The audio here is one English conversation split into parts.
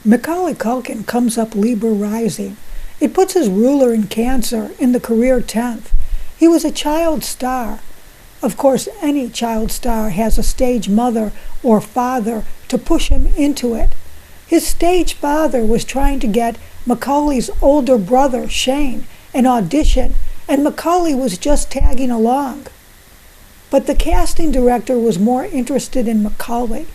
Macaulay Culkin comes up Libra rising. It puts his ruler in Cancer in the career 10th. He was a child star. Of course, any child star has a stage mother or father to push him into it. His stage father was trying to get Macaulay's older brother, Shane, an audition, and Macaulay was just tagging along. But the casting director was more interested in Macaulay.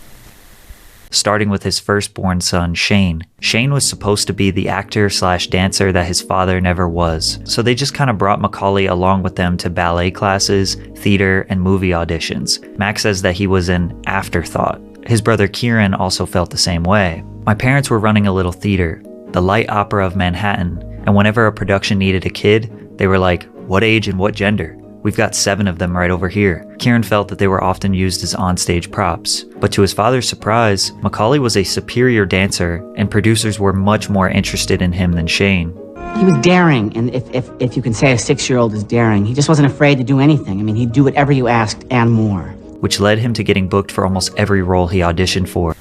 Starting with his firstborn son, Shane. Shane was supposed to be the actor/dancer that his father never was, so they just kind of brought Macaulay along with them to ballet classes, theater, and movie auditions. Max says that he was an afterthought. His brother Kieran also felt the same way. My parents were running a little theater, the Light Opera of Manhattan, and whenever a production needed a kid, they were like, "What age and what gender? We've got 7 of them right over here." Kieran felt that they were often used as onstage props. But to his father's surprise, Macaulay was a superior dancer, and producers were much more interested in him than Shane. He was daring, and if you can say a 6-year-old is daring, he just wasn't afraid to do anything. I mean, he'd do whatever you asked and more. Which led him to getting booked for almost every role he auditioned for.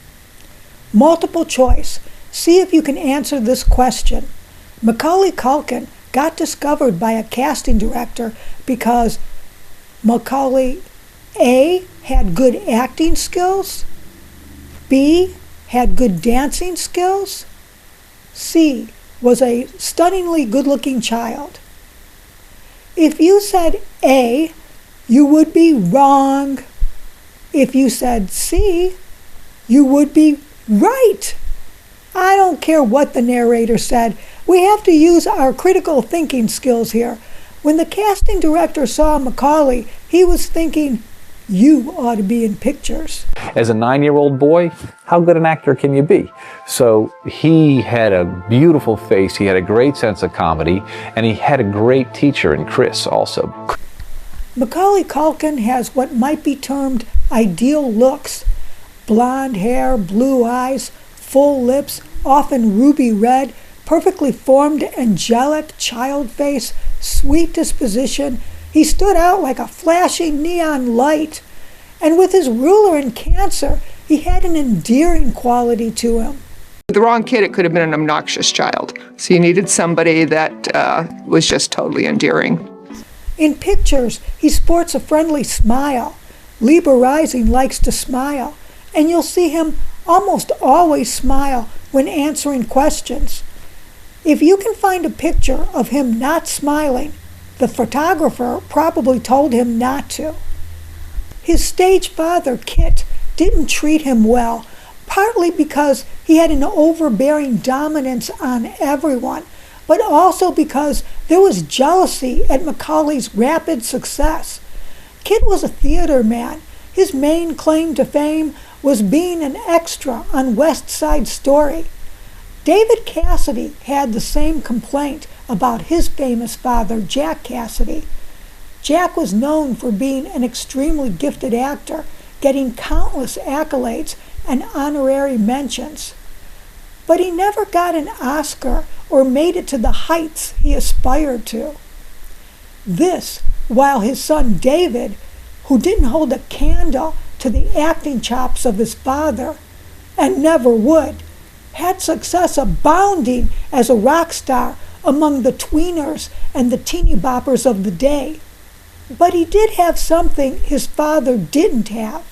Multiple choice. See if you can answer this question. Macaulay Culkin got discovered by a casting director because Macaulay A. had good acting skills, B. had good dancing skills, C. was a stunningly good-looking child. If you said A, you would be wrong. If you said C, you would be right. I don't care what the narrator said. We have to use our critical thinking skills here. When the casting director saw Macaulay, he was thinking, you ought to be in pictures. As a 9-year-old boy, how good an actor can you be? So he had a beautiful face, he had a great sense of comedy, and he had a great teacher in Chris also. Macaulay Culkin has what might be termed ideal looks. Blonde hair, blue eyes, full lips, often ruby red, perfectly formed, angelic child face, sweet disposition. He stood out like a flashing neon light. And with his ruler in Cancer, he had an endearing quality to him. The wrong kid, it could have been an obnoxious child. So you needed somebody that was just totally endearing. In pictures, he sports a friendly smile. Libra rising likes to smile, and you'll see him almost always smile when answering questions. If you can find a picture of him not smiling, the photographer probably told him not to. His stage father, Kit, didn't treat him well, partly because he had an overbearing dominance on everyone, but also because there was jealousy at Macaulay's rapid success. Kit was a theater man. His main claim to fame was being an extra on West Side Story. David Cassidy had the same complaint about his famous father, Jack Cassidy. Jack was known for being an extremely gifted actor, getting countless accolades and honorary mentions. But he never got an Oscar or made it to the heights he aspired to. This, while his son David, who didn't hold a candle to the acting chops of his father, and never would, had success abounding as a rock star among the tweeners and the teeny boppers of the day. But he did have something his father didn't have,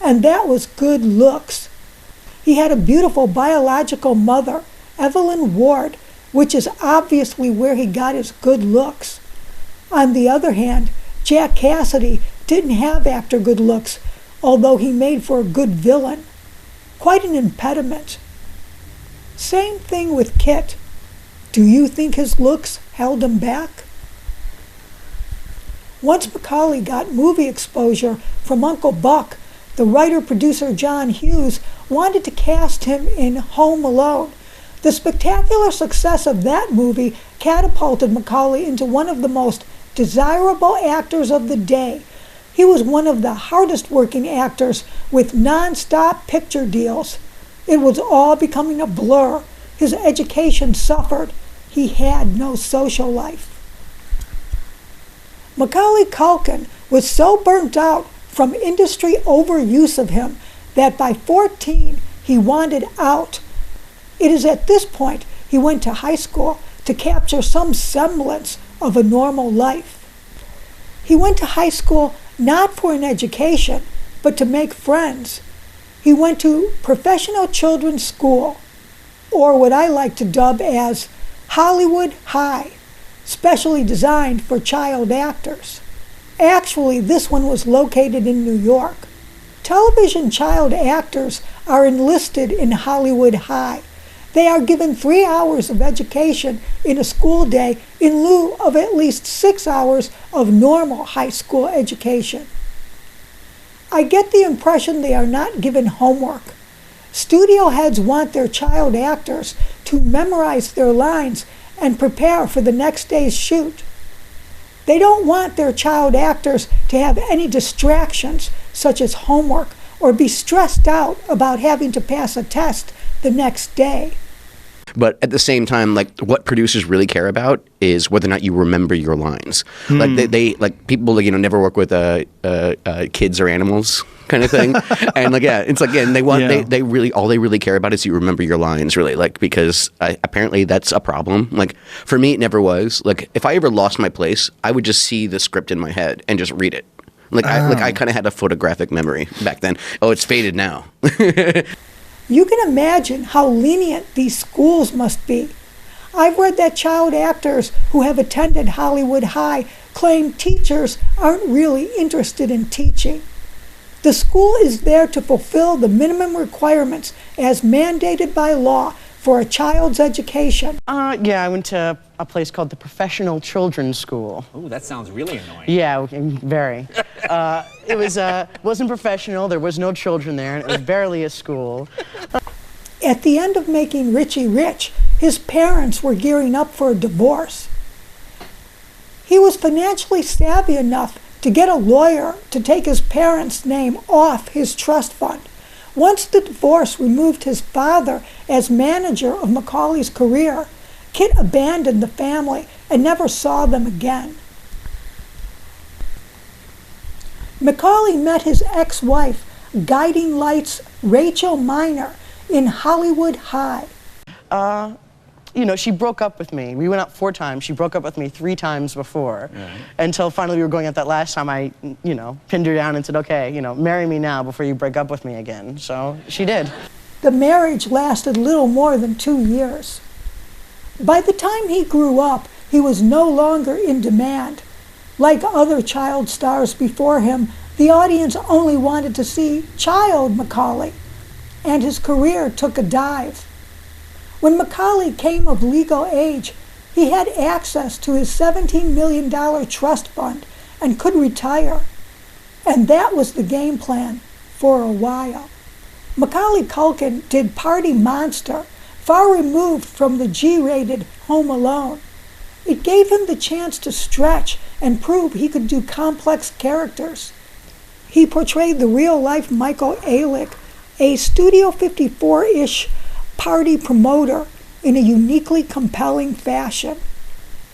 and that was good looks. He had a beautiful biological mother, Evelyn Ward, which is obviously where he got his good looks. On the other hand, Jack Cassidy didn't have actor good looks, although he made for a good villain. Quite an impediment. Same thing with Kit. Do you think his looks held him back? Once Macaulay got movie exposure from Uncle Buck, the writer-producer John Hughes wanted to cast him in Home Alone. The spectacular success of that movie catapulted Macaulay into one of the most desirable actors of the day. He was one of the hardest-working actors with non-stop picture deals. It was all becoming a blur. His education suffered. He had no social life. Macaulay Culkin was so burnt out from industry overuse of him that by 14 he wanted out. It is at this point he went to high school to capture some semblance of a normal life. He went to high school not for an education, but to make friends. He went to professional children's school, or what I like to dub as Hollywood High, specially designed for child actors. Actually, this one was located in New York. Television child actors are enlisted in Hollywood High. They are given 3 hours of education in a school day in lieu of at least 6 hours of normal high school education. I get the impression they are not given homework. Studio heads want their child actors to memorize their lines and prepare for the next day's shoot. They don't want their child actors to have any distractions, such as homework, or be stressed out about having to pass a test the next day. But at the same time, like, what producers really care about is whether or not you remember your lines. Like they like people, like, never work with kids or animals kind of thing. And like, yeah, it's like, and they want they really, all they really care about is you remember your lines, really, like, because apparently that's a problem. Like, for me, it never was. Like, if I ever lost my place, I would just see the script in my head and just read it. Like, I kind of had a photographic memory back then. Oh, it's faded now. You can imagine how lenient these schools must be. I've read that child actors who have attended Hollywood High claim teachers aren't really interested in teaching. The school is there to fulfill the minimum requirements as mandated by law for a child's education. Yeah, I went to a place called the Professional Children's School. Ooh, that sounds really annoying. Yeah, very. It wasn't professional, there was no children there, and it was barely a school. At the end of making Richie rich, his parents were gearing up for a divorce. He was financially savvy enough to get a lawyer to take his parents' name off his trust fund. Once the divorce removed his father as manager of Macaulay's career, Kit abandoned the family and never saw them again. Macaulay met his ex-wife, Guiding Lights Rachel Miner, in Hollywood High. She broke up with me. We went out 4 times. She broke up with me 3 times before. Right. Until finally we were going out that last time, I, pinned her down and said, okay, marry me now before you break up with me again. So she did. The marriage lasted little more than 2 years. By the time he grew up, he was no longer in demand. Like other child stars before him, the audience only wanted to see child Macaulay, and his career took a dive. When Macaulay came of legal age, he had access to his $17 million trust fund and could retire. And that was the game plan for a while. Macaulay Culkin did Party Monster, far removed from the G-rated Home Alone. It gave him the chance to stretch and prove he could do complex characters. He portrayed the real-life Michael Ehrlich, a Studio 54-ish party promoter, in a uniquely compelling fashion.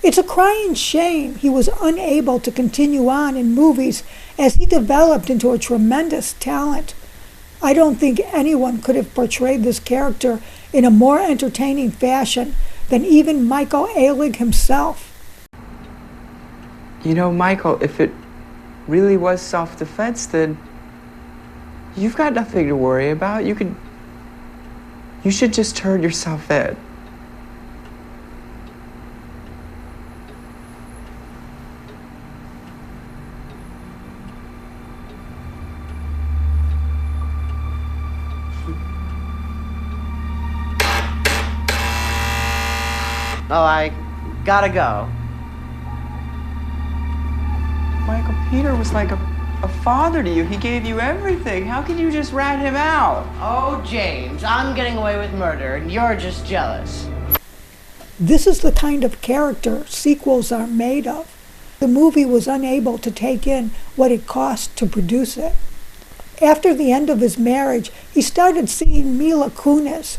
It's a crying shame he was unable to continue on in movies, as he developed into a tremendous talent. I don't think anyone could have portrayed this character in a more entertaining fashion than even Michael Ehrlich himself. Michael, if it really was self-defense, then you've got nothing to worry about. You should just turn yourself in. Oh, I gotta go. Michael, Peter was like a father to you. He gave you everything. How can you just rat him out? Oh, James, I'm getting away with murder, and you're just jealous. This is the kind of character sequels are made of. The movie was unable to take in what it cost to produce it. After the end of his marriage, he started seeing Mila Kunis.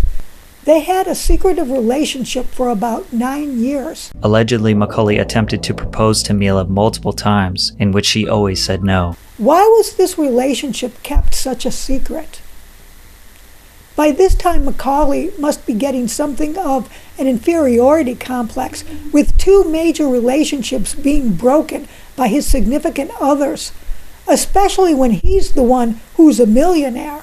They had a secretive relationship for about 9 years. Allegedly, Macaulay attempted to propose to Mila multiple times, in which she always said no. Why was this relationship kept such a secret? By this time, Macaulay must be getting something of an inferiority complex, with 2 major relationships being broken by his significant others, especially when he's the one who's a millionaire.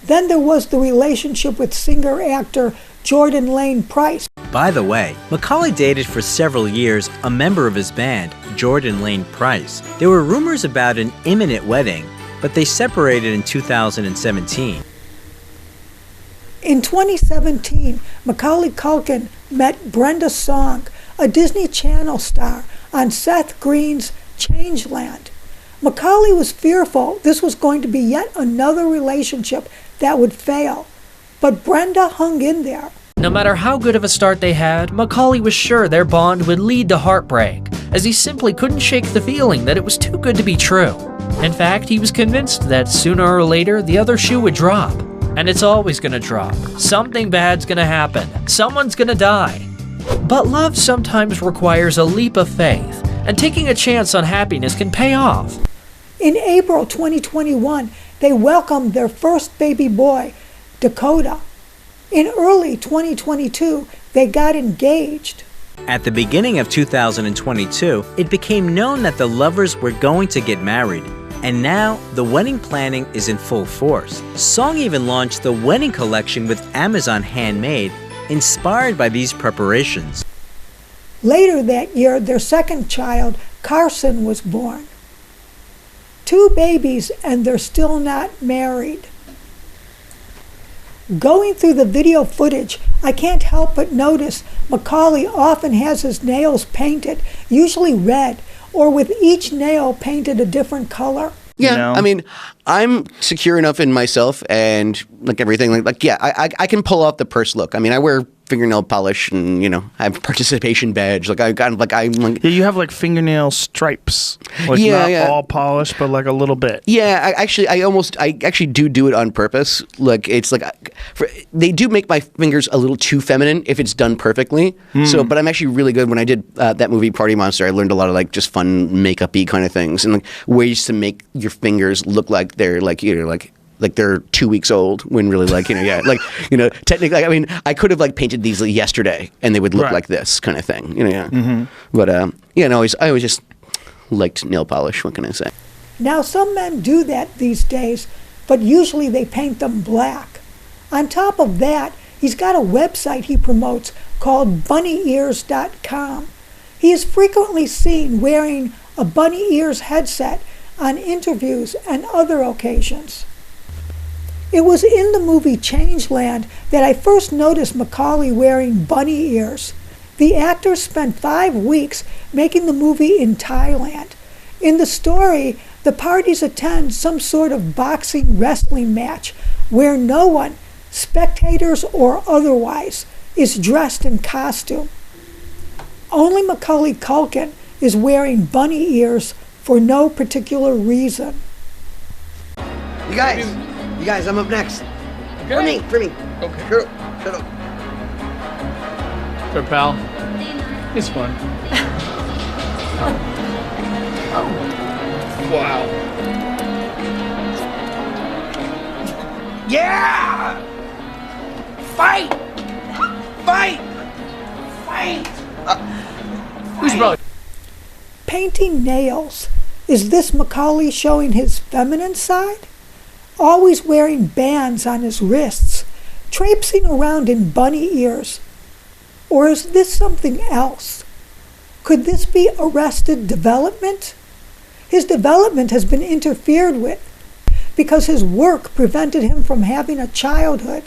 Then there was the relationship with singer-actor Jordan Lane Price. By the way, Macaulay dated for several years a member of his band, Jordan Lane Price. There were rumors about an imminent wedding, but they separated in 2017. In 2017, Macaulay Culkin met Brenda Song, a Disney Channel star, on Seth Green's Changeland. Macaulay was fearful this was going to be yet another relationship that would fail, but Brenda hung in there. No matter how good of a start they had, Macaulay was sure their bond would lead to heartbreak, as he simply couldn't shake the feeling that it was too good to be true. In fact, he was convinced that sooner or later the other shoe would drop. And it's always gonna drop. Something bad's gonna happen. Someone's gonna die. But love sometimes requires a leap of faith, and taking a chance on happiness can pay off. In April 2021, they welcomed their first baby boy, Dakota. In early 2022, they got engaged. At the beginning of 2022, it became known that the lovers were going to get married. And now, the wedding planning is in full force. Song even launched the wedding collection with Amazon Handmade, inspired by these preparations. Later that year, their second child, Carson, was born. 2 babies, and they're still not married. Going through the video footage, I can't help but notice Macaulay often has his nails painted, usually red, or with each nail painted a different color. Yeah, You know? I mean, I'm secure enough in myself and like everything. Like yeah, I can pull off the purse look. I mean, I wear fingernail polish and I have a participation badge. Like Yeah, you have like fingernail stripes. Like not all polished, but like a little bit. Yeah, I actually do it on purpose. Like it's like they do make my fingers a little too feminine if it's done perfectly. So, but I'm actually really good. When I did that movie Party Monster, I learned a lot of like just fun makeup-y kind of things and like ways to make your fingers look like they're like like they're 2 weeks old when really technically, I mean, I could have like painted these yesterday and they would look like this kind of thing, But I always just liked nail polish. What can I say? Now, some men do that these days, but usually they paint them black. On top of that, he's got a website he promotes called bunnyears.com. He is frequently seen wearing a bunny ears headset on interviews and other occasions. It was in the movie Changeland that I first noticed Macaulay wearing bunny ears. The actor spent 5 weeks making the movie in Thailand. In the story, the parties attend some sort of boxing wrestling match where no one, spectators or otherwise, is dressed in costume. Only Macaulay Culkin is wearing bunny ears for no particular reason. You guys, I'm up next. Okay. For me. Okay. Shut up. Sure, pal. It's fun. Wow. Yeah! Fight! Who's probably Painting nails. Is this Macaulay showing his feminine side? Always wearing bands on his wrists, traipsing around in bunny ears. Or is this something else? Could this be arrested development? His development has been interfered with because his work prevented him from having a childhood.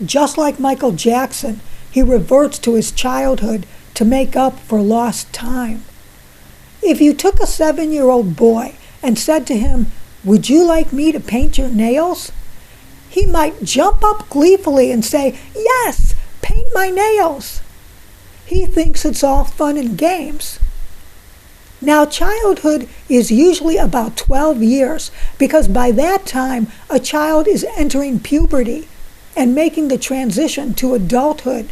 Just like Michael Jackson, he reverts to his childhood to make up for lost time. If you took a 7-year-old boy and said to him, "Would you like me to paint your nails?" he might jump up gleefully and say, "Yes, paint my nails." He thinks it's all fun and games. Now, childhood is usually about 12 years because by that time a child is entering puberty and making the transition to adulthood.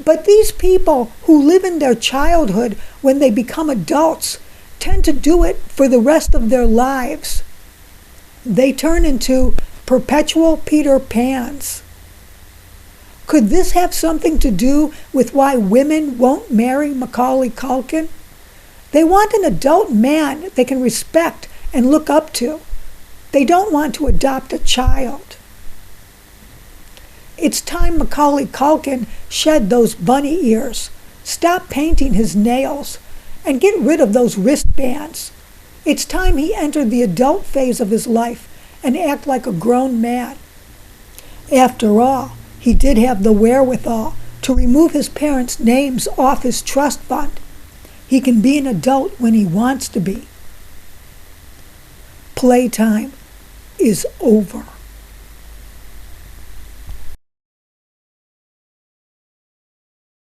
But these people who live in their childhood when they become adults tend to do it for the rest of their lives. They turn into perpetual Peter Pans. Could this have something to do with why women won't marry Macaulay Culkin? They want an adult man they can respect and look up to. They don't want to adopt a child. It's time Macaulay Culkin shed those bunny ears, stop painting his nails, and get rid of those wristbands. It's time he entered the adult phase of his life and act like a grown man. After all, he did have the wherewithal to remove his parents' names off his trust fund. He can be an adult when he wants to be. Playtime is over.